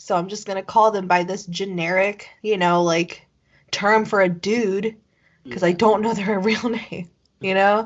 so I'm just gonna call them by this generic, like term for a dude, because I don't know their real name, Yeah.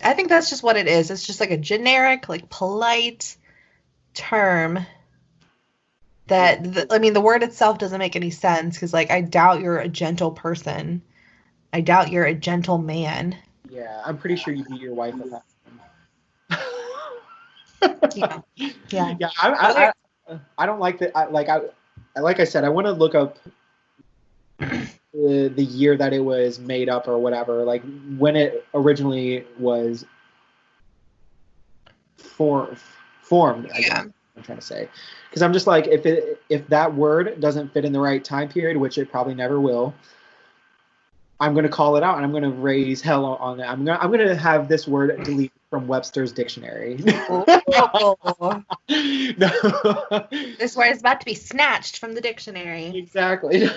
I think that's just what it is. It's just like a generic, like polite term that, the word itself doesn't make any sense, because like I doubt you're a gentle person. I doubt you're a gentle man. Yeah, I'm pretty sure you beat your wife with that. Yeah. Yeah. Yeah, I don't like that. Like I said, I want to look up the year that it was made up or whatever, like when it originally was formed. I guess I'm trying to say, because I'm just like, if that word doesn't fit in the right time period, which it probably never will, I'm going to call it out and I'm going to raise hell on it. I'm going to have this word deleted from Webster's dictionary. Oh. No. This word is about to be snatched from the dictionary. Exactly.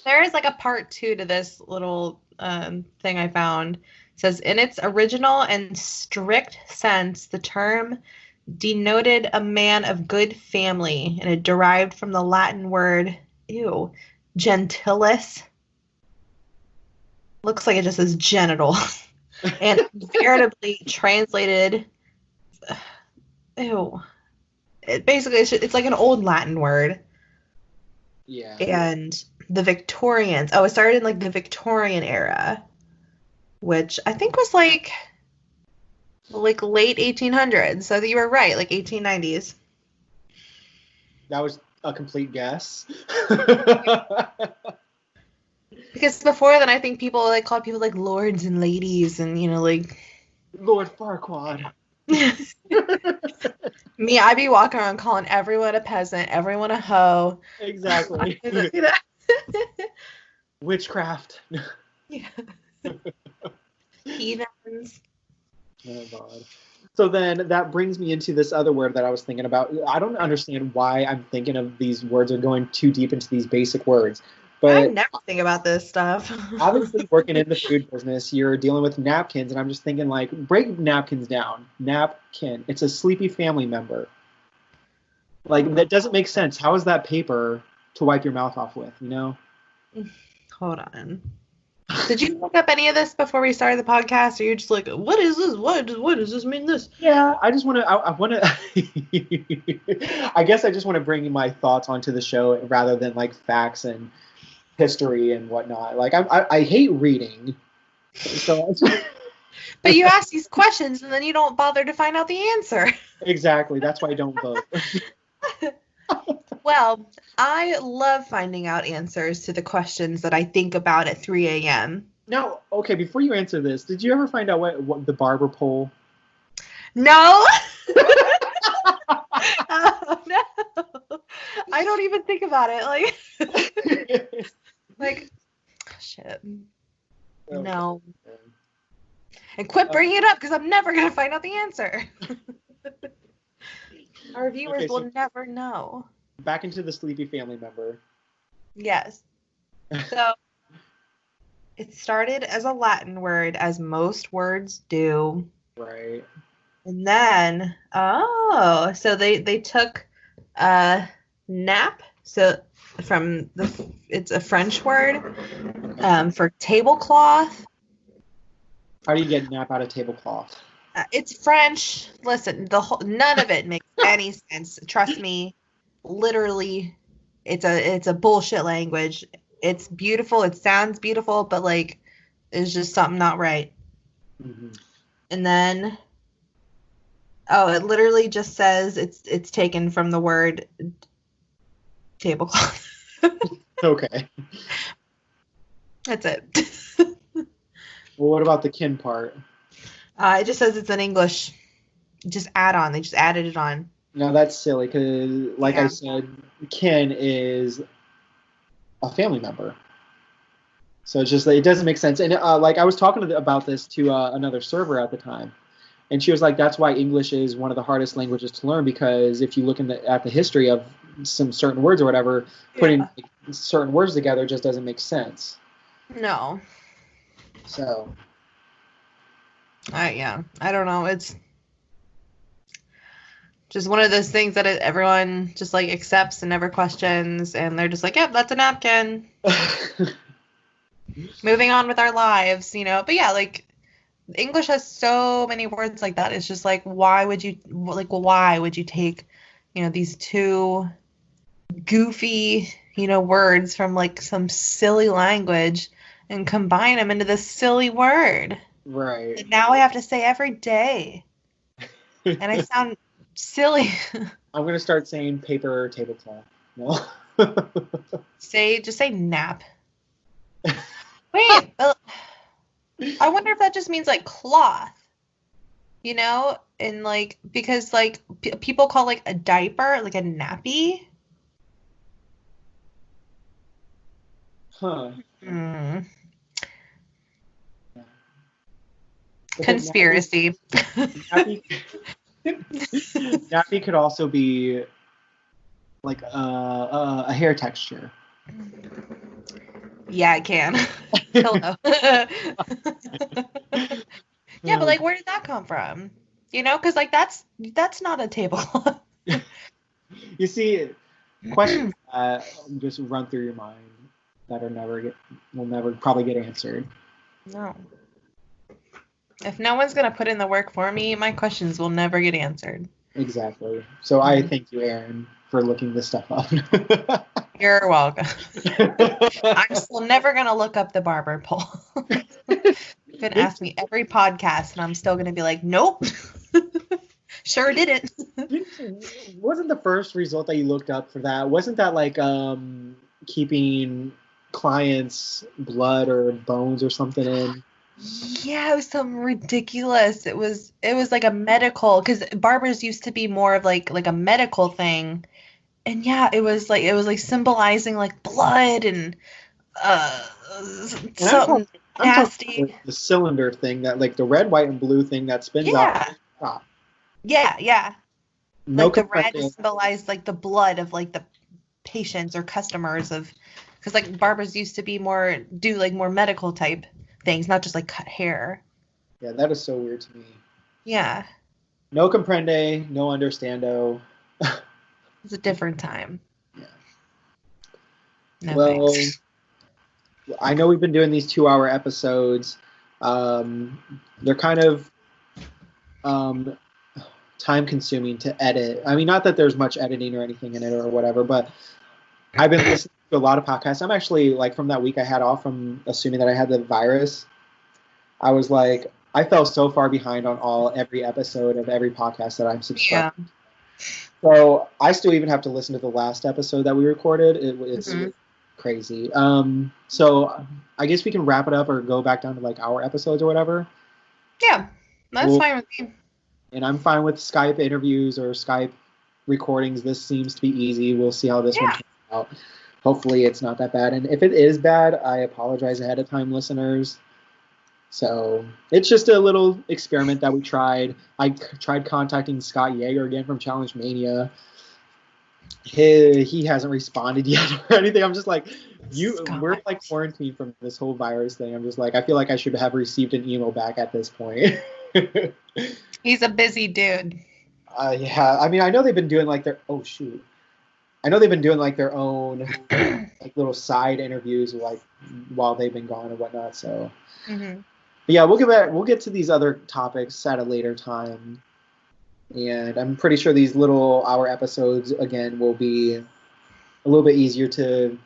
There is like a part 2 to this little thing I found. It says, in its original and strict sense, the term denoted a man of good family, and it derived from the Latin word, gentilis. Looks like it just says genital. And veritably translated, it's like an old Latin word. Yeah. And the Victorians, it started in like the Victorian era, which I think was like late 1800s. So you were right, like 1890s. That was a complete guess. Because before then, I think people like called people like lords and ladies, and like Lord Farquaad. Me, I'd be walking around calling everyone a peasant, everyone a hoe. Exactly. Witchcraft. Yeah. Heathens. Oh God. So then that brings me into this other word that I was thinking about. I don't understand why I'm thinking of these words or going too deep into these basic words. But I never think about this stuff. obviously, working in the food business, you're dealing with napkins, and I'm just thinking, like, break napkins down. Napkin. It's a sleepy family member. Like, that doesn't make sense. How is that paper to wipe your mouth off with, Hold on. Did you look up any of this before we started the podcast? Or are you just like, what is this? What does this mean? This? Yeah, I just want to. I want to. I guess I just want to bring my thoughts onto the show rather than like facts and history and whatnot. Like I hate reading. So But you ask these questions and then you don't bother to find out the answer. Exactly. That's why I don't vote. Well, I love finding out answers to the questions that I think about at 3 a.m. Now, okay, before you answer this, did you ever find out what the barber pole? No. Oh, no. I don't even think about it. Like shit. No. And quit bringing it up because I'm never going to find out the answer. Our viewers will never know. Back into the sleepy family member. Yes. So it started as a Latin word, as most words do. Right. And then, so they took nap. So it's a French word for tablecloth. How do you get nap out of tablecloth? It's French. Listen, none of it makes any sense. Trust me. Literally, it's a bullshit language. It's beautiful. It sounds beautiful, but like, it's just something not right. Mm-hmm. And then, it literally just says it's taken from the word tablecloth. Okay. That's it. Well, what about the kin part? It just says it's in English. Just add on. They just added it on. No, that's silly because, like I said, kin is a family member. So it's just, it doesn't make sense. And like I was talking about this to another server at the time, and she was like, "That's why English is one of the hardest languages to learn, because if you look at the history of some certain words or whatever, putting certain words together just doesn't make sense." No. So. I don't know. It's just one of those things that everyone just like accepts and never questions, and they're just like, yep, that's a napkin. Moving on with our lives, you know. But yeah, like English has so many words like that. It's just like, why would you take, you know, these two goofy, you know, words from like some silly language and combine them into this silly word? Right. And now I have to say every day. And I sound silly. I'm going to start saying paper tablecloth. No. Just say nap. Wait, I wonder if that just means like cloth, you know, and like, because like people call like a diaper like a nappy. Huh. Conspiracy. Nappy could also be like a hair texture. Yeah, it can. Hello. Yeah, but like, where did that come from? You know, because like that's not a tablecloth. You see, questions that just run through your mind that will never probably get answered. No. If no one's gonna put in the work for me, my questions will never get answered. Exactly. So I thank you, Erin, for looking this stuff up. You're welcome. I'm still never gonna look up the barber pole. You can ask me every podcast, and I'm still gonna be like, nope. Sure didn't. Wasn't the first result that you looked up for that? Wasn't that like keeping clients' blood or bones or something in? Yeah, it was something ridiculous. It was like a medical, because barbers used to be more of like a medical thing, and yeah, it was like symbolizing like blood and something nasty. The cylinder thing, that like the red, white, and blue thing that spins out. Yeah. No, like the red symbolized like the blood of like the patients or customers of, because like barbers used to be more medical type things, not just like cut hair. Yeah, that is so weird to me. Yeah. No comprende, no understando. It's a different time. Yeah. No well, thanks. I know we've been doing these 2-hour episodes. They're kind of time consuming to edit. I mean, not that there's much editing or anything in it or whatever, but I've been listening to a lot of podcasts. I'm actually, like, from that week I had off from assuming that I had the virus, I was like, I fell so far behind on every episode of every podcast that I'm subscribed. Yeah. So I still even have to listen to the last episode that we recorded. It's crazy. So I guess we can wrap it up or go back down to like our episodes or whatever. Yeah, that's fine with me. And I'm fine with Skype interviews or Skype recordings. This seems to be easy. We'll see how this one turns out. Hopefully it's not that bad. And if it is bad, I apologize ahead of time, listeners. So it's just a little experiment that we tried. I tried contacting Scott Yeager again from Challenge Mania. He hasn't responded yet or anything. I'm just like, we're like quarantined from this whole virus thing. I'm just like, I feel like I should have received an email back at this point. He's a busy dude. Yeah, I mean, I know they've been doing like their I know they've been doing like their own like little side interviews like while they've been gone and whatnot. So, but yeah, we'll get to these other topics at a later time. And I'm pretty sure these little hour episodes, again, will be a little bit easier to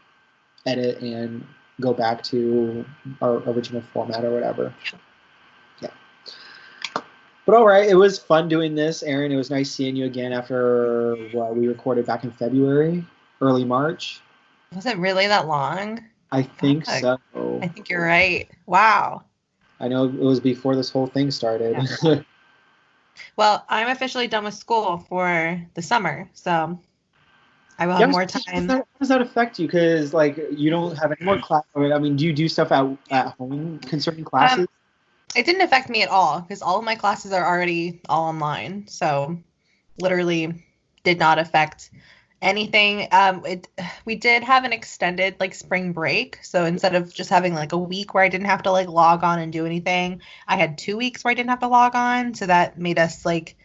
edit and go back to our original format or whatever. Yeah. But all right, it was fun doing this, Erin. It was nice seeing you again after we recorded back in February, early March. Was it really that long? I think so. I think you're right. Wow. I know it was before this whole thing started. Yeah. Well, I'm officially done with school for the summer, so I will have more time. How does that affect you? Because like you don't have any more class. I mean, do you do stuff at home concerning classes? It didn't affect me at all because all of my classes are already all online, so literally did not affect anything. We did have an extended like spring break, so instead of just having like a week where I didn't have to like log on and do anything, I had 2 weeks where I didn't have to log on, so that made us like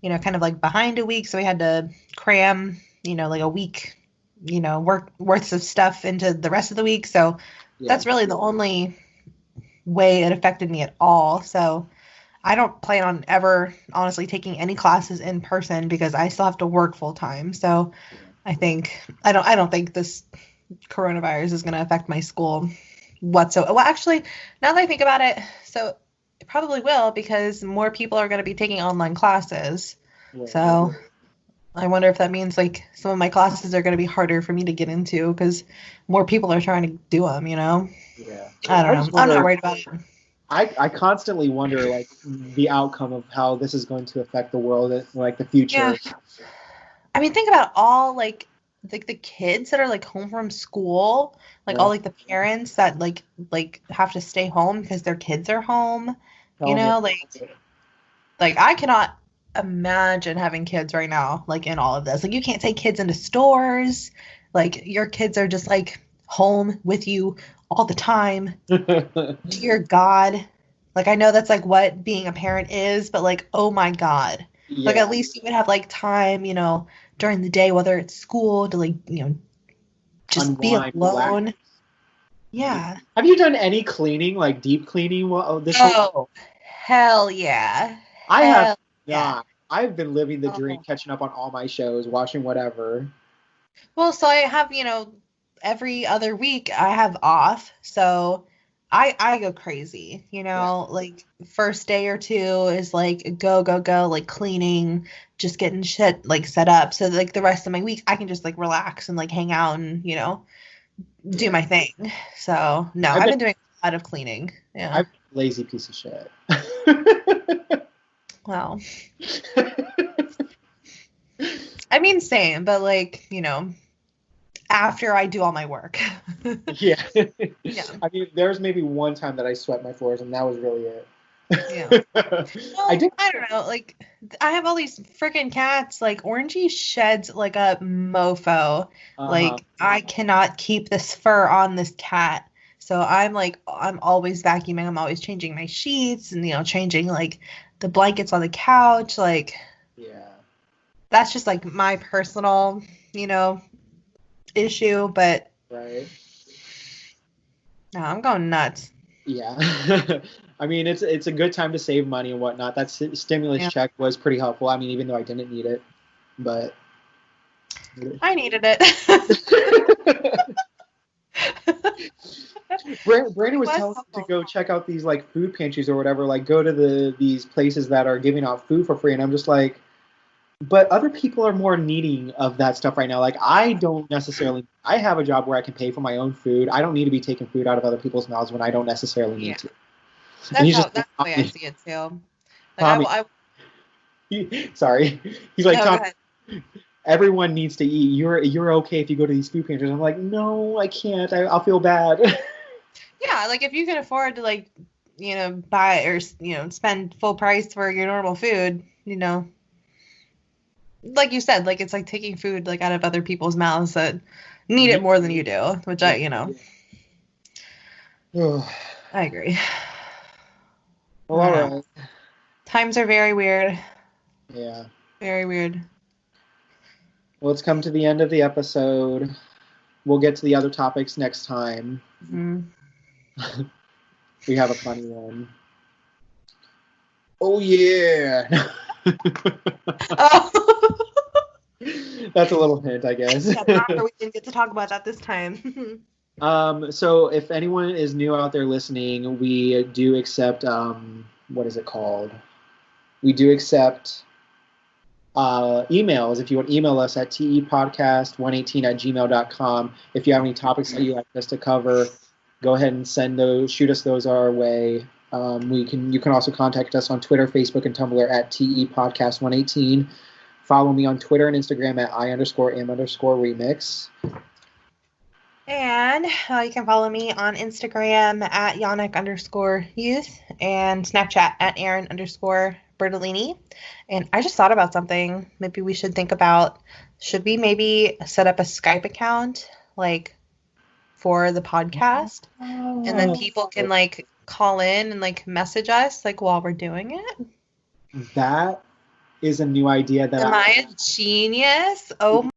kind of like behind a week, so we had to cram, like a week, work worth of stuff into the rest of the week. So that's really the only way it affected me at all. So I don't plan on ever honestly taking any classes in person because I still have to work full time. So I don't think this coronavirus is going to affect my school whatsoever. Well, actually, now that I think about it, so it probably will because more people are going to be taking online classes. So I wonder if that means like some of my classes are going to be harder for me to get into because more people are trying to do them, Yeah. I don't know. I'm not worried about it. I constantly wonder like the outcome of how this is going to affect the world, like the future. Yeah. I mean, think about all like the kids that are like home from school, like all like the parents that like have to stay home because their kids are home, like I cannot imagine having kids right now like in all of this. Like you can't take kids into stores. Like your kids are just like home with you all the time. Dear God. Like I know that's like what being a parent is, but like oh my God. Like at least you would have like time, during the day, whether it's school, to like, just unwind, be alone. Relax. Yeah. Have you done any cleaning, like deep cleaning this whole hell yeah. I have not. Yeah. I've been living the dream, catching up on all my shows, watching whatever. Well, so I have, every other week I have off, so I go crazy, like first day or two is like go, like cleaning, just getting shit like set up. So like the rest of my week I can just like relax and like hang out and, do my thing. So no, I've been doing a lot of cleaning. Yeah. I'm a lazy piece of shit. Well. I mean, same, but like, after I do all my work. Yeah. I mean, there's maybe one time that I swept my floors, and that was really it. Yeah. Well, I don't know. Like, I have all these freaking cats. Like, Orangey sheds like a mofo. Like, I cannot keep this fur on this cat. So I'm always vacuuming. I'm always changing my sheets and, changing like the blankets on the couch. Like, yeah. That's just like my personal, issue, but right. No, I'm going nuts. Yeah. I mean, it's a good time to save money and whatnot. That stimulus check was pretty helpful. I mean, even though I didn't need it, but I needed it. Brandon was telling me to go check out these like food pantries or whatever, like go to these places that are giving out food for free, and I'm just like, but other people are more needing of that stuff right now. Like I have a job where I can pay for my own food. I don't need to be taking food out of other people's mouths when I don't necessarily need to. That's the way I see it too. Like Tommy, sorry. He's like, Tom, everyone needs to eat. You're okay if you go to these food pantries. I'm like, no, I can't. I'll feel bad. Yeah, like if you can afford to like, buy or spend full price for your normal food, like you said, like it's like taking food like out of other people's mouths that need it more than you do, which I agree. Well, all right. Times are very weird. Yeah. Very weird. Well, it's come to the end of the episode. We'll get to the other topics next time. Mm-hmm. We have a funny one. Oh, yeah. Oh. That's a little hint, I guess. Yeah, we didn't get to talk about that this time. So if anyone is new out there listening, we do accept, what is it called? We do accept emails. If you want to email us at tepodcast118@gmail.com. If you have any topics that you'd like us to cover, go ahead and shoot us those our way. You can also contact us on Twitter, Facebook, and Tumblr at tepodcast118. Follow me on Twitter and Instagram at I_am_remix. And you can follow me on Instagram at Yannick_youth and Snapchat at Erin_Bertolini. And I just thought about something. Maybe we should think about, should we maybe set up a Skype account like for the podcast? And then people can like call in and like message us like while we're doing it? That is a new idea that Am I a genius? Oh